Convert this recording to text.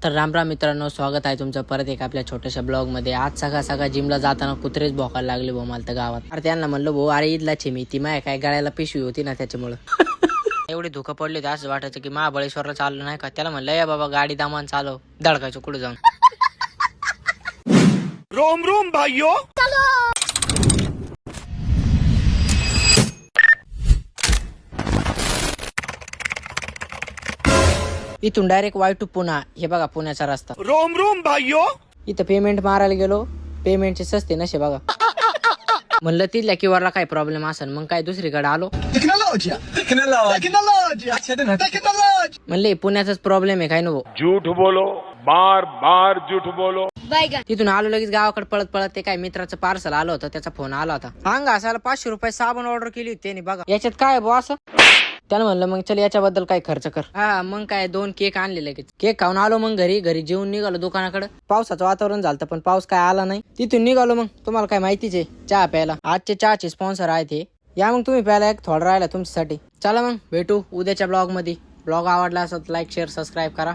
तर राम राम मित्रांनो, स्वागत आहे तुमचं परत एक आपल्या छोट्याशा ब्लॉग मध्ये। आज सकाळ जिमला जाताना कुत्रेच भोकायला लागले भाऊ मला तर गावात। अरे त्यांना म्हणलं भाऊ, अरे ईदलाची मी ती माय काय गळ्याला पिशवी होती ना त्याच्यामुळं एवढी धुकं पडली होती, असं वाटायचं की महाबळेश्वरला चाललो नाही का। त्याला म्हणलं या बाबा गाडी दामान चालव, धडकायचं कुठे जाऊन। रोम रोम भाइयों, इथून डायरेक्ट वाय टू पुणा, हे बघा पुण्याचा रस्ता। रोम रोम भाइयों। इथं पेमेंट मारायला गेलो, पेमेंटचे सस्ते नशे बघा। म्हणलं तिथल्या किंवा काय प्रॉब्लेम असेल, मग काय दुसरीकडे आलो। म्हणले पुण्याचाच प्रॉब्लेम आहे काय नको। झूठ बोलो, बार बार झूठ बोलो। तिथून आलो लगेच गावाकडे पळत पळत। ते काय मित्राचं पार्सल आलं होतं, त्याचा फोन आला होता। अंग असायला 500 रुपये साबण ऑर्डर केली होती त्यांनी बघा। याच्यात काय बॉ असं, त्यानं म्हणलं मग चल याच्याबद्दल काय खर्च कर। हा मग काय 2 केक आणले लगेच। केक खाऊन आलो, मग घरी जेवून निघालो दुकानाकडे। पावसाचं वातावरण झालं पण पाऊस काय आला नाही। तिथून निघालो, मग तुम्हाला काय माहितीच आहे चहा प्यायला। आजचे चहाचे स्पॉन्सर आहेत हे, या मग तुम्ही प्यायला एक थोडा राहिला तुमच्यासाठी। चला मग भेटू उद्याच्या ब्लॉग मध्ये। ब्लॉग आवडला असेल लाईक शेअर सबस्क्राईब करा।